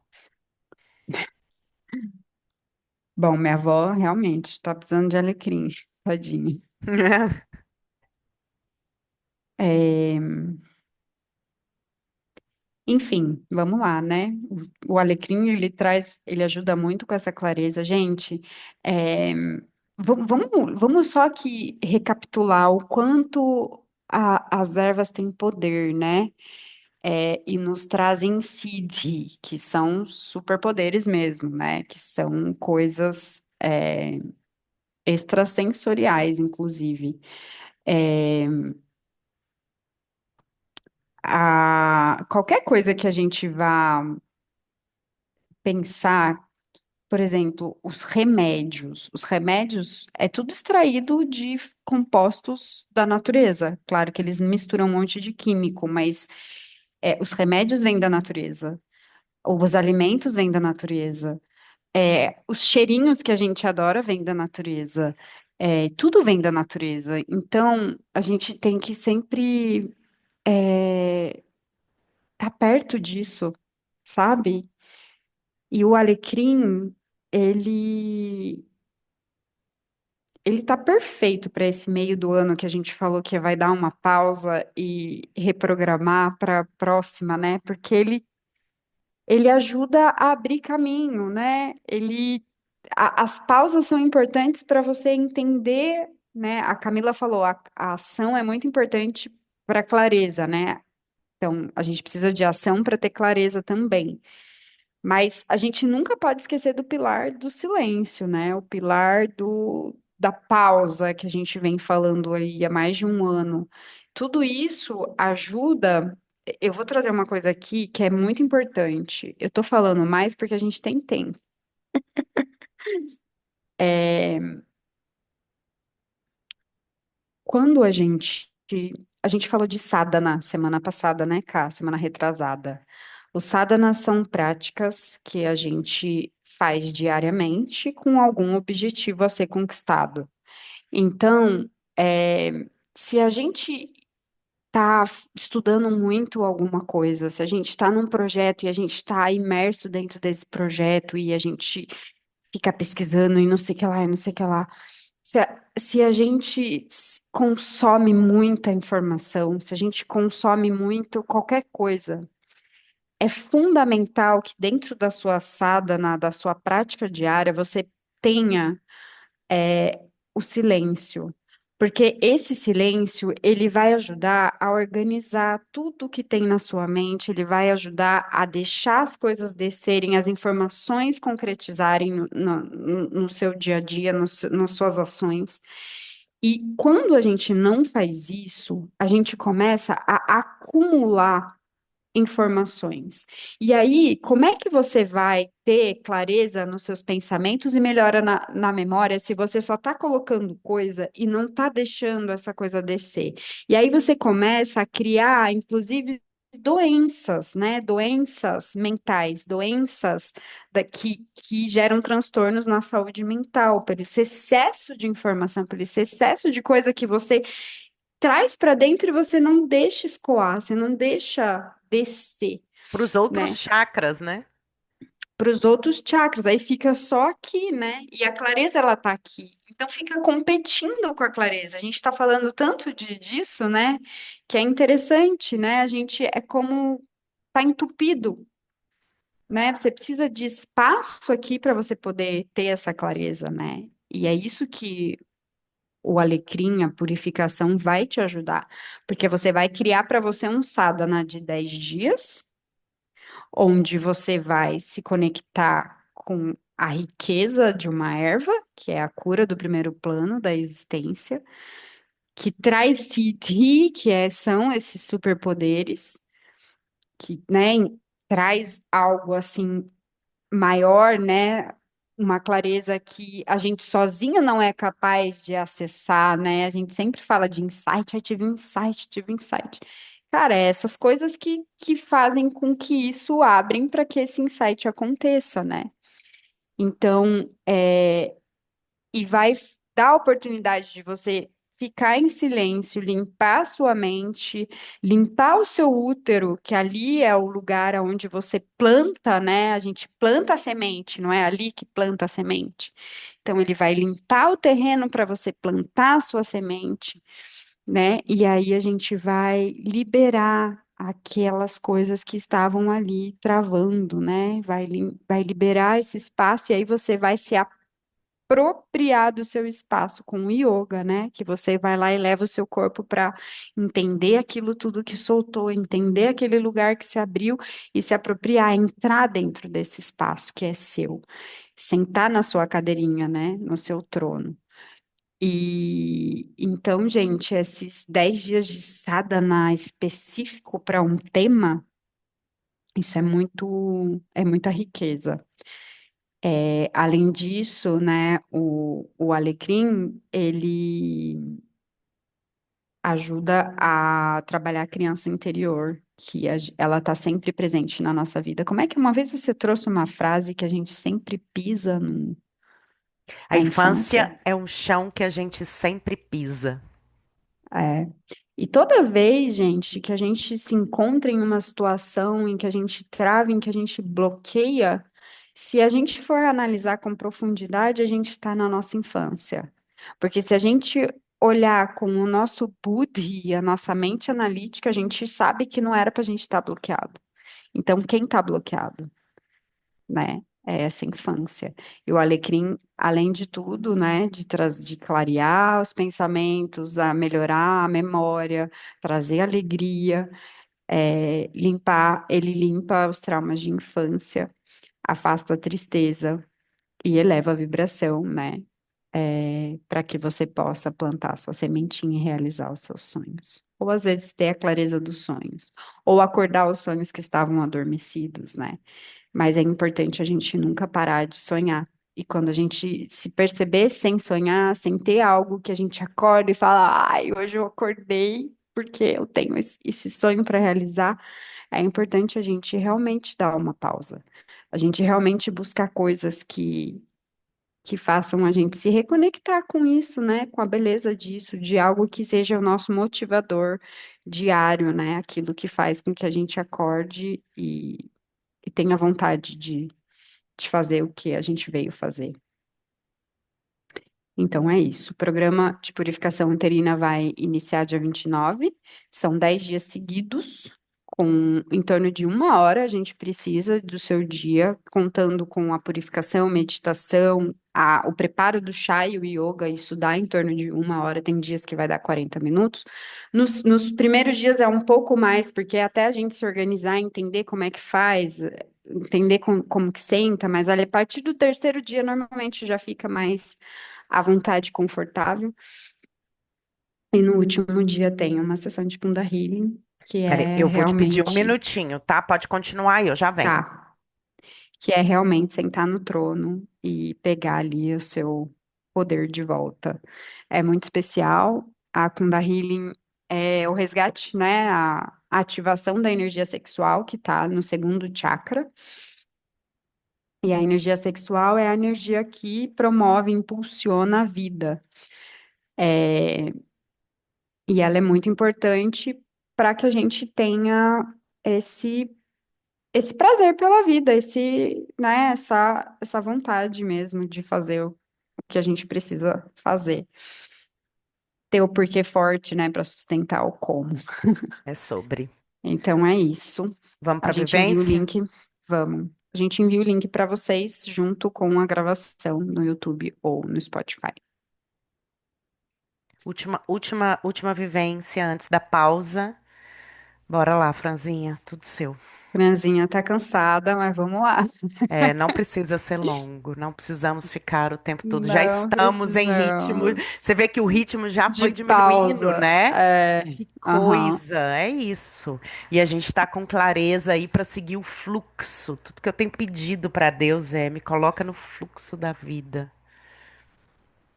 [SPEAKER 2] Bom, minha avó realmente está precisando de alecrim, tadinha. É, enfim, vamos lá, né? O alecrim, ele ajuda muito com essa clareza. Gente, é, vamos só aqui recapitular o quanto as ervas têm poder, né? E nos trazem siddhi, que são superpoderes mesmo, né? Que são coisas extrasensoriais, inclusive. É, qualquer coisa que a gente vá pensar, por exemplo, os remédios é tudo extraído de compostos da natureza. Claro que eles misturam um monte de químico, mas os remédios vêm da natureza, os alimentos vêm da natureza. Os cheirinhos que a gente adora vêm da natureza. Tudo vem da natureza. Então, a gente tem que sempre estar perto disso, sabe? E o alecrim, ele ele tá perfeito para esse meio do ano que a gente falou que vai dar uma pausa e reprogramar para a próxima, né? Porque ele ajuda a abrir caminho, né? As pausas são importantes para você entender, né? A Camila falou, a ação é muito importante para clareza, né? Então, a gente precisa de ação para ter clareza também. Mas a gente nunca pode esquecer do pilar do silêncio, né? O pilar da pausa que a gente vem falando aí há mais de um ano. Tudo isso ajuda. Eu vou trazer uma coisa aqui que é muito importante. Eu tô falando mais porque a gente tem tempo. Quando a gente falou de sadhana semana passada, né, Cá? Semana retrasada. Os sadhanas são práticas que a gente faz diariamente com algum objetivo a ser conquistado. Então, se a gente está estudando muito alguma coisa, se a gente está num projeto e a gente está imerso dentro desse projeto e a gente fica pesquisando e não sei o que lá, e não sei o que lá. Se a gente consome muita informação, se a gente consome muito qualquer coisa, é fundamental que dentro da sua sadhana, da sua prática diária, você tenha o silêncio, porque esse silêncio, ele vai ajudar a organizar tudo que tem na sua mente, ele vai ajudar a deixar as coisas descerem, as informações concretizarem no seu dia a dia, nas suas ações. E quando a gente não faz isso, a gente começa a acumular informações. E aí, como é que você vai ter clareza nos seus pensamentos e melhora na memória se você só está colocando coisa e não está deixando essa coisa descer? E aí você começa a criar, inclusive, doenças, né? Doenças mentais, doenças que geram transtornos na saúde mental, por esse excesso de informação, por esse excesso de coisa que você traz para dentro e você não deixa escoar, você não deixa descer,
[SPEAKER 1] Para os outros
[SPEAKER 2] né?
[SPEAKER 1] chakras, né?
[SPEAKER 2] Para os outros chakras, aí fica só aqui, né? E a clareza ela tá aqui. Então fica competindo com a clareza. A gente está falando tanto disso, né? Que é interessante, né? A gente é como tá entupido, né? Você precisa de espaço aqui para você poder ter essa clareza, né? E é isso que o alecrim, a purificação vai te ajudar, porque você vai criar para você um sadhana de 10 dias, onde você vai se conectar com a riqueza de uma erva, que é a cura do primeiro plano da existência, que traz siddhi, são esses superpoderes, que, né, traz algo assim maior, né? Uma clareza que a gente sozinho não é capaz de acessar, né? A gente sempre fala de insight, eu tive um insight, tive um insight. Cara, é essas coisas que fazem com que isso abrem para que esse insight aconteça, né? Então, e vai dar a oportunidade de você ficar em silêncio, limpar a sua mente, limpar o seu útero, que ali é o lugar onde você planta, né? A gente planta a semente, não é ali que planta a semente. Então, ele vai limpar o terreno para você plantar a sua semente, né? E aí a gente vai liberar aquelas coisas que estavam ali travando, né? Vai liberar esse espaço e aí você vai se apropriar do seu espaço com o yoga, né? Que você vai lá e leva o seu corpo para entender aquilo tudo que soltou, entender aquele lugar que se abriu e se apropriar, entrar dentro desse espaço que é seu, sentar na sua cadeirinha, né? No seu trono. E então, gente, esses 10 dias de sadhana específico para um tema, isso é muita riqueza. É, além disso, né, o alecrim, ele ajuda a trabalhar a criança interior, que ela está sempre presente na nossa vida. Como é que uma vez você trouxe uma frase que a gente sempre pisa
[SPEAKER 1] A
[SPEAKER 2] na infância?
[SPEAKER 1] infância é um chão que a gente sempre pisa.
[SPEAKER 2] É. E toda vez, gente, que a gente se encontra em uma situação em que a gente trava, em que a gente bloqueia, se a gente for analisar com profundidade, a gente está na nossa infância. Porque se a gente olhar com o nosso buddhi, a nossa mente analítica, a gente sabe que não era para a gente estar bloqueado. Então, quem está bloqueado? Né? É essa infância. E o alecrim, além de tudo, né, de clarear os pensamentos, a melhorar a memória, trazer alegria, limpar, ele limpa os traumas de infância, afasta a tristeza e eleva a vibração, né? Para que você possa plantar sua sementinha e realizar os seus sonhos. Ou às vezes ter a clareza dos sonhos, ou acordar os sonhos que estavam adormecidos, né? Mas é importante a gente nunca parar de sonhar. E quando a gente se perceber sem sonhar, sem ter algo que a gente acorda e fala, ai, hoje eu acordei porque eu tenho esse sonho para realizar, é importante a gente realmente dar uma pausa. A gente realmente buscar coisas que façam a gente se reconectar com isso, né? Com a beleza disso, de algo que seja o nosso motivador diário, né? Aquilo que faz com que a gente acorde e tenha vontade de fazer o que a gente veio fazer. Então é isso. O programa de purificação uterina vai iniciar dia 29. São 10 dias seguidos, com em torno de 1 hora a gente precisa do seu dia, contando com a purificação, meditação, o preparo do chá e o yoga, isso dá em torno de 1 hora, tem dias que vai dar 40 minutos. Nos primeiros dias é um pouco mais, porque até a gente se organizar, entender como é que faz, entender como que senta, mas ali, a partir do terceiro dia, normalmente já fica mais à vontade, confortável. E no último dia tem uma sessão de Bunda Healing, que
[SPEAKER 1] Peraí,
[SPEAKER 2] é
[SPEAKER 1] eu vou te pedir um
[SPEAKER 2] realmente,
[SPEAKER 1] minutinho, tá? Pode continuar aí, eu já venho.
[SPEAKER 2] tá, que é realmente sentar no trono e pegar ali o seu poder de volta. É muito especial. A Kunda Healing é o resgate, né? A ativação da energia sexual que está no segundo chakra. E a energia sexual é a energia que promove, impulsiona a vida. É, e ela é muito importante para que a gente tenha esse esse prazer pela vida, né, essa vontade mesmo de fazer o que a gente precisa fazer. Ter o porquê forte, né, para sustentar o como.
[SPEAKER 1] É sobre.
[SPEAKER 2] Então é isso.
[SPEAKER 1] Vamos
[SPEAKER 2] A
[SPEAKER 1] para
[SPEAKER 2] gente envia o
[SPEAKER 1] vivência?
[SPEAKER 2] link, vamos. A gente envia o link para vocês junto com a gravação no YouTube ou no Spotify.
[SPEAKER 1] Última vivência antes da pausa. Bora lá, Franzinha, tudo seu.
[SPEAKER 2] Franzinha tá cansada, mas vamos lá.
[SPEAKER 1] É, não precisa ser longo, não precisamos ficar o tempo todo. Já
[SPEAKER 2] Não
[SPEAKER 1] estamos em ritmo.
[SPEAKER 2] precisamos
[SPEAKER 1] Você vê que o ritmo já
[SPEAKER 2] de
[SPEAKER 1] foi diminuindo,
[SPEAKER 2] pausa.
[SPEAKER 1] né?
[SPEAKER 2] É,
[SPEAKER 1] Que
[SPEAKER 2] aham.
[SPEAKER 1] coisa, é isso. E a gente está com clareza aí para seguir o fluxo. Tudo que eu tenho pedido para Deus é me coloca no fluxo da vida,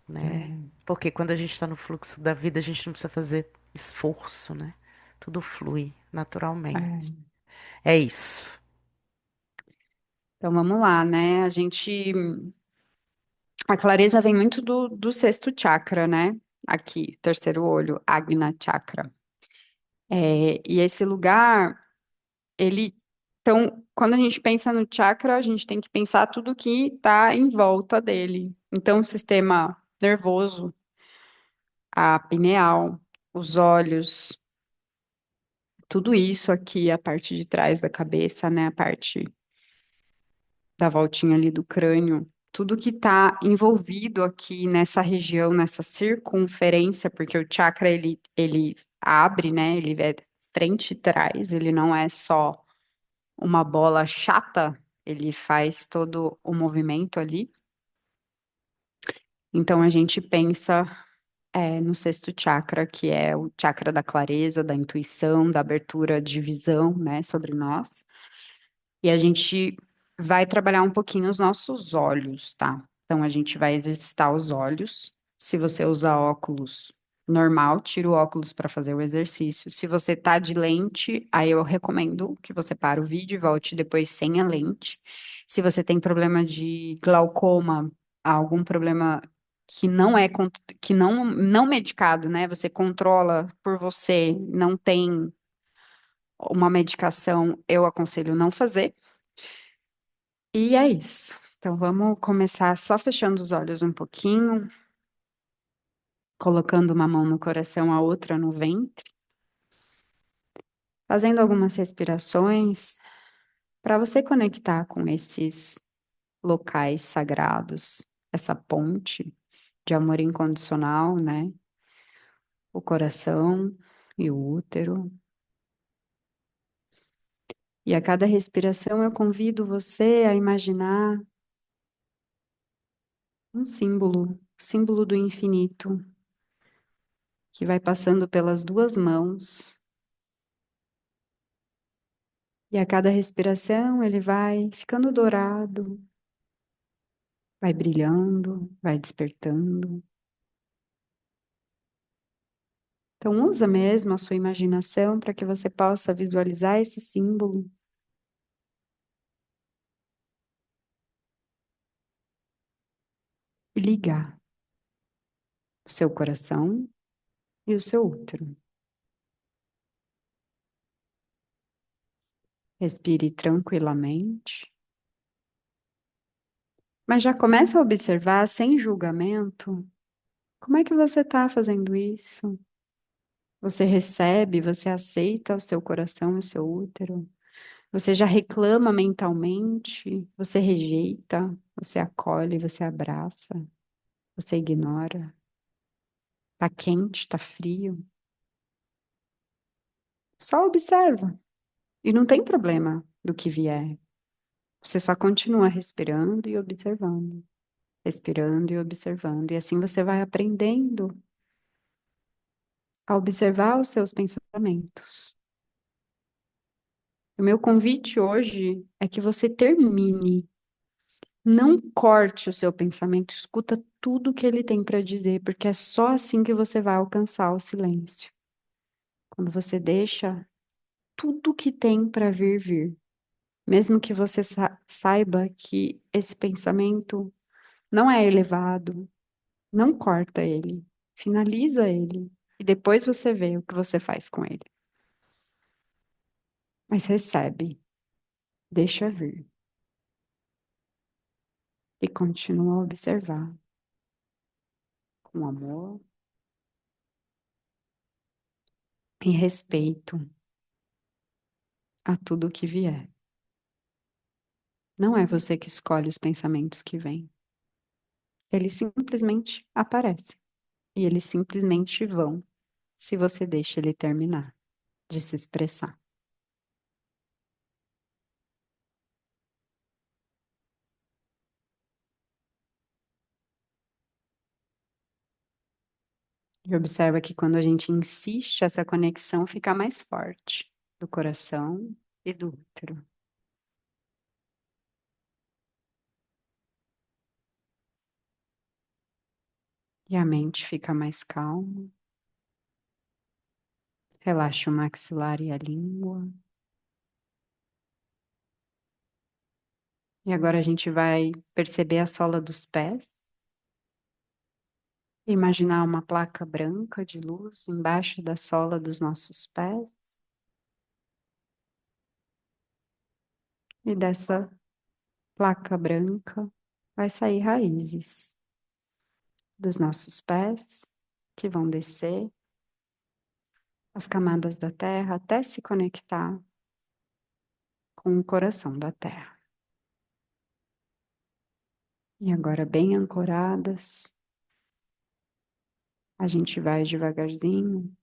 [SPEAKER 1] né?
[SPEAKER 2] É,
[SPEAKER 1] Porque quando a gente está no fluxo da vida, a gente não precisa fazer esforço, né? Tudo flui naturalmente.
[SPEAKER 2] é.
[SPEAKER 1] É isso.
[SPEAKER 2] Então vamos lá, né? A clareza vem muito do sexto chakra, né? aqui, terceiro olho, Agna Chakra. E esse lugar, ele. Então, quando a gente pensa no chakra, a gente tem que pensar tudo que está em volta dele. Então, o sistema nervoso, a pineal, os olhos, tudo isso aqui, a parte de trás da cabeça, né? A parte da voltinha ali do crânio, tudo que está envolvido aqui nessa região, nessa circunferência, porque o chakra ele abre, né? Ele é frente e trás, ele não é só uma bola chata, ele faz todo o movimento ali. Então a gente pensa no sexto chakra, que é o chakra da clareza, da intuição, da abertura de visão, né, sobre nós. E a gente vai trabalhar um pouquinho os nossos olhos, tá? Então a gente vai exercitar os olhos. Se você usar óculos normal, tira o óculos para fazer o exercício. Se você tá de lente, aí eu recomendo que você pare o vídeo e volte depois sem a lente. Se você tem problema de glaucoma, algum problema que não é que não medicado, né? Você controla por você, não tem uma medicação, eu aconselho não fazer. E é isso. Então vamos começar só fechando os olhos um pouquinho, colocando uma mão no coração, a outra no ventre, fazendo algumas respirações para você conectar com esses locais sagrados, essa ponte de amor incondicional, né? O coração e o útero. E a cada respiração eu convido você a imaginar um símbolo, símbolo do infinito, que vai passando pelas duas mãos. E a cada respiração ele vai ficando dourado, vai brilhando, vai despertando. Então usa mesmo a sua imaginação para que você possa visualizar esse símbolo e ligar o seu coração e o seu útero. Respire tranquilamente, mas já começa a observar sem julgamento como é que você está fazendo isso. Você recebe, você aceita o seu coração e o seu útero. Você já reclama mentalmente, você rejeita, você acolhe, você abraça, você ignora. Tá quente, tá frio. Só observa. E não tem problema do que vier. Você só continua respirando e observando. Respirando e observando. E assim você vai aprendendo a observar os seus pensamentos. O meu convite hoje é que você termine. Não corte o seu pensamento, escuta tudo que ele tem para dizer, porque é só assim que você vai alcançar o silêncio. Quando você deixa tudo que tem para vir, vir. Mesmo que você saiba que esse pensamento não é elevado, não corta ele, finaliza ele. E depois você vê o que você faz com ele. Mas recebe, deixa vir e continua a observar com amor e respeito a tudo que vier. Não é você que escolhe os pensamentos que vêm. Eles simplesmente aparecem. E eles simplesmente vão, se você deixa ele terminar de se expressar. E observa que quando a gente insiste, essa conexão fica mais forte do coração e do útero. E a mente fica mais calma. Relaxa o maxilar e a língua. E agora a gente vai perceber a sola dos pés. Imaginar uma placa branca de luz embaixo da sola dos nossos pés. E dessa placa branca vai sair raízes dos nossos pés que vão descer as camadas da terra até se conectar com o coração da terra. E agora, bem ancoradas, a gente vai devagarzinho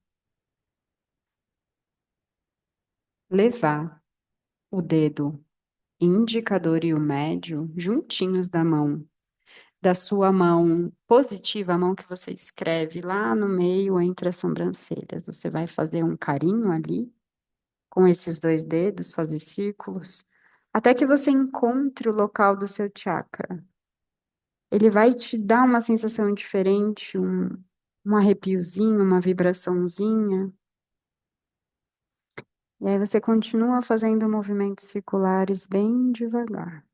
[SPEAKER 2] levar o dedo indicador e o médio juntinhos da sua mão positiva, a mão que você escreve lá no meio entre as sobrancelhas. Você vai fazer um carinho ali com esses dois dedos, fazer círculos, até que você encontre o local do seu chakra. Ele vai te dar uma sensação diferente, um arrepiozinho, uma vibraçãozinha. E aí você continua fazendo movimentos circulares bem devagar,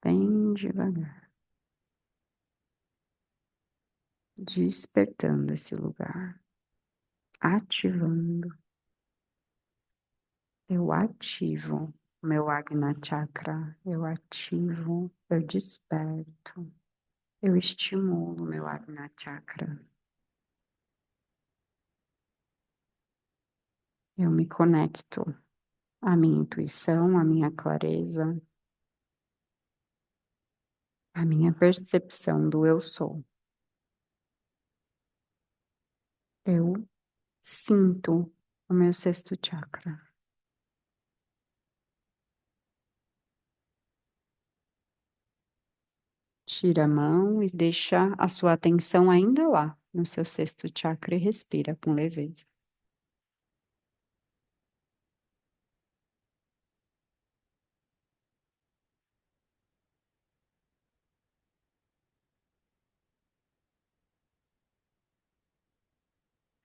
[SPEAKER 2] bem devagar, despertando esse lugar, ativando. Eu ativo meu Agna Chakra, eu ativo, eu desperto, eu estimulo meu Agna Chakra, eu me conecto à minha intuição, à minha clareza, à minha percepção do eu sou. Eu sinto o meu sexto chakra. Tira a mão e deixa a sua atenção ainda lá, no seu sexto chakra, e respira com leveza.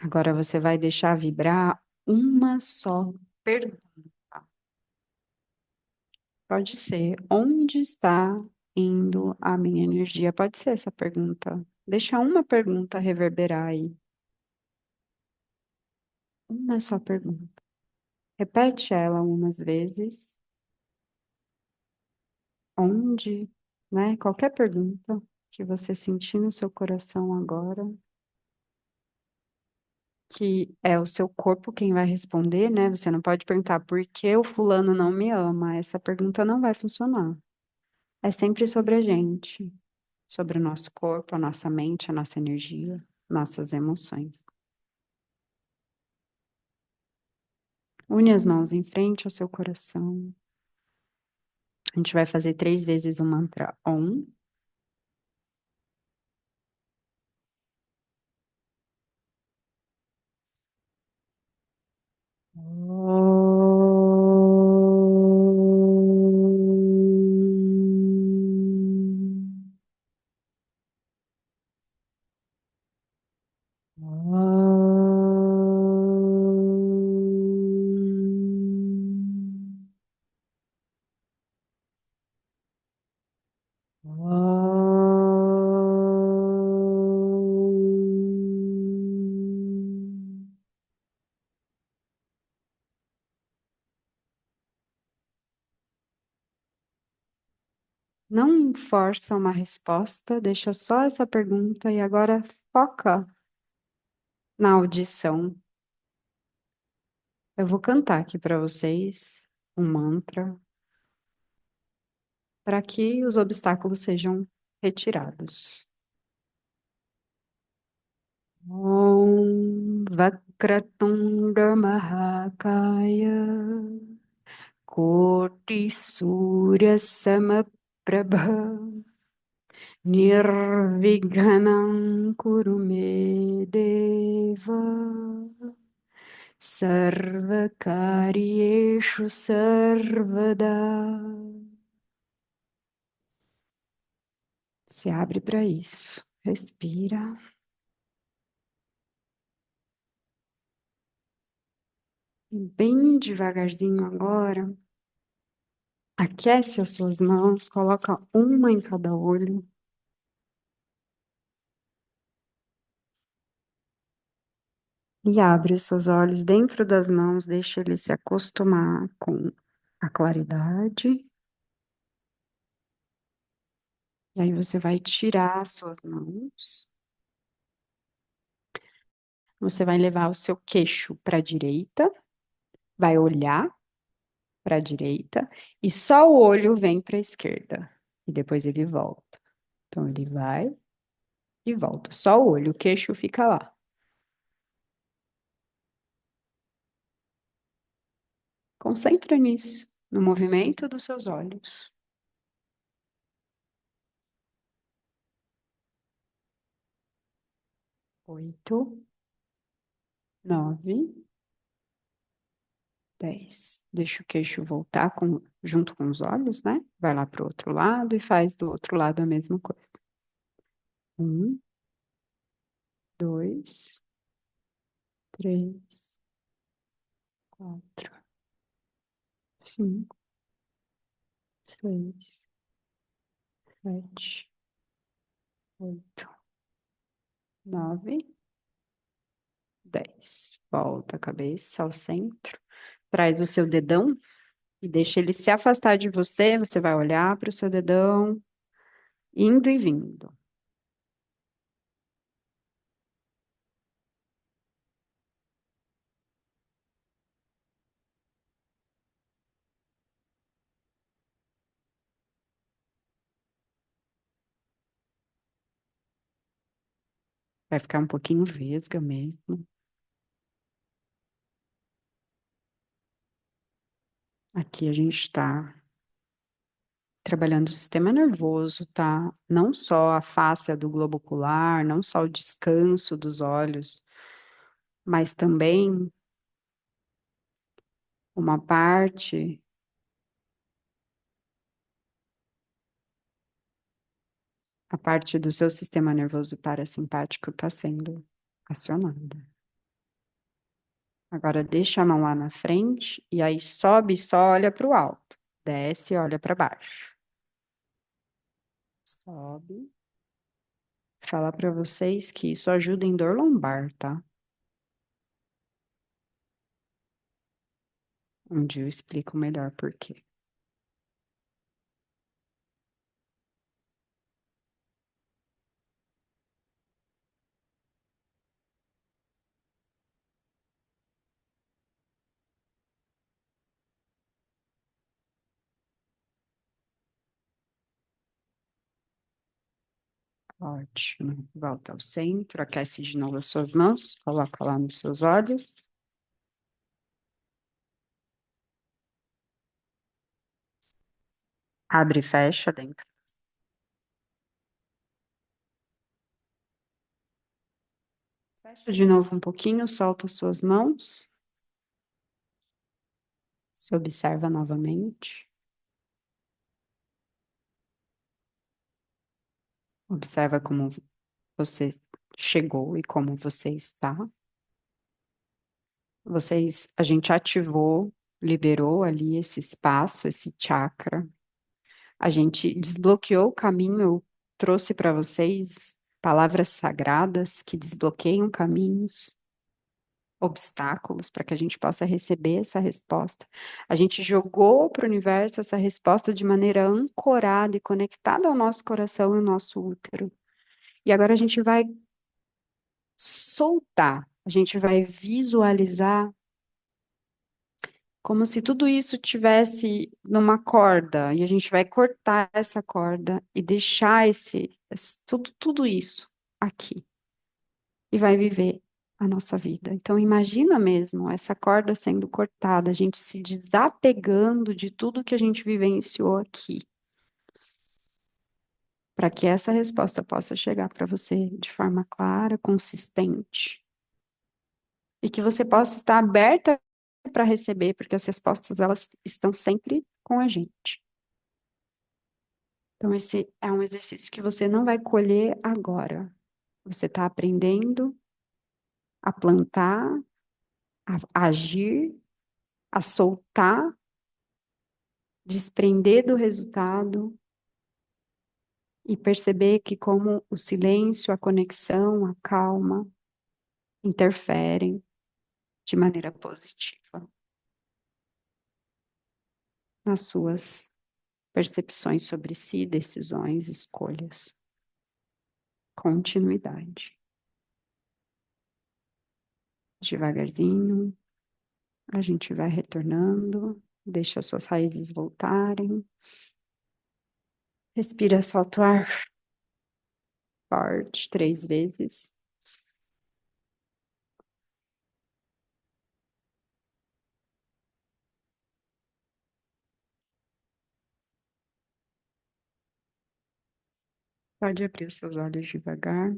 [SPEAKER 2] Agora você vai deixar vibrar uma só pergunta. Pode ser, onde está indo a minha energia? Pode ser essa pergunta. Deixa uma pergunta reverberar aí. Uma só pergunta. Repete ela algumas vezes. Onde, né? Qualquer pergunta que você sentir no seu coração agora, que é o seu corpo quem vai responder, né? Você não pode perguntar por que o fulano não me ama. Essa pergunta não vai funcionar. É sempre sobre a gente, sobre o nosso corpo, a nossa mente, a nossa energia, nossas emoções. Une as mãos em frente ao seu coração. A gente vai fazer 3 vezes o mantra Om. Não força uma resposta, deixa só essa pergunta e agora foca na audição. Eu vou cantar aqui para vocês um mantra para que os obstáculos sejam retirados. Om Vakratunda Mahakaya Koti Surya Samaprabha Nirvighanam Kurume Deva Sarvakaryeshu Sarvada. Se abre para isso. Respira. E bem devagarzinho agora, Aquece as suas mãos, coloca uma em cada olho e abre os seus olhos dentro das mãos, deixa ele se acostumar com a claridade. E aí você vai tirar as suas mãos, você vai levar o seu queixo para a direita, vai olhar para a direita e só o olho vem para a esquerda. E depois ele volta. Então ele vai e volta. Só o olho, o queixo fica lá. Concentra nisso, no movimento dos seus olhos. 8, 9, 10. Deixa o queixo voltar junto com os olhos, né? Vai lá para o outro lado e faz do outro lado a mesma coisa. 1, 2, 3, 4, 5, 6, 7, 8, 9, 10. Volta a cabeça ao centro. Traz o seu dedão e deixa ele se afastar de você. Você vai olhar para o seu dedão, indo e vindo. Vai ficar um pouquinho vesga mesmo. Aqui a gente está trabalhando o sistema nervoso, tá? Não só a fáscia do globo ocular, não só o descanso dos olhos, mas também uma parte, a parte do seu sistema nervoso parasimpático está sendo acionada. Agora deixa a mão lá na frente e aí sobe e só olha para o alto. Desce e olha para baixo. Sobe. Falar para vocês que isso ajuda em dor lombar, tá? Um dia eu explico melhor por quê. Ótimo. Volta ao centro, aquece de novo as suas mãos, coloca lá nos seus olhos. Abre e fecha dentro. Fecha de novo um pouquinho, solta as suas mãos. Se observa novamente. Observa como você chegou e como você está. A gente ativou, liberou ali esse espaço, esse chakra. A gente desbloqueou o caminho, eu trouxe para vocês palavras sagradas que desbloqueiam caminhos, obstáculos, para que a gente possa receber essa resposta. A gente jogou para o universo essa resposta de maneira ancorada e conectada ao nosso coração e ao nosso útero. E agora a gente vai soltar, a gente vai visualizar como se tudo isso tivesse numa corda, e a gente vai cortar essa corda e deixar tudo isso aqui, e vai viver a nossa vida. Então, imagina mesmo essa corda sendo cortada, a gente se desapegando de tudo que a gente vivenciou aqui, para que essa resposta possa chegar para você de forma clara, consistente, e que você possa estar aberta para receber, porque as respostas elas estão sempre com a gente. Então, esse é um exercício que você não vai colher agora. Você está aprendendo a plantar, a agir, a soltar desprender do resultado e perceber que como o silêncio, a conexão, a calma interferem de maneira positiva nas suas percepções sobre si, decisões, escolhas, continuidade. Devagarzinho, a gente vai retornando, deixa suas raízes voltarem. Respira, solta o ar forte 3 vezes. Pode abrir os seus olhos devagar.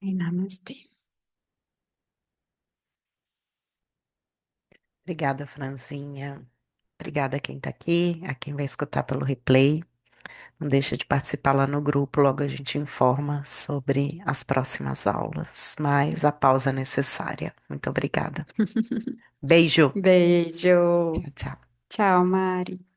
[SPEAKER 2] E namastê.
[SPEAKER 1] Obrigada, Franzinha. Obrigada a quem está aqui, a quem vai escutar pelo replay. Não deixa de participar lá no grupo, logo a gente informa sobre as próximas aulas, mas a pausa é necessária. Muito obrigada. Beijo.
[SPEAKER 2] Beijo.
[SPEAKER 1] Tchau, tchau.
[SPEAKER 2] Tchau, Mari.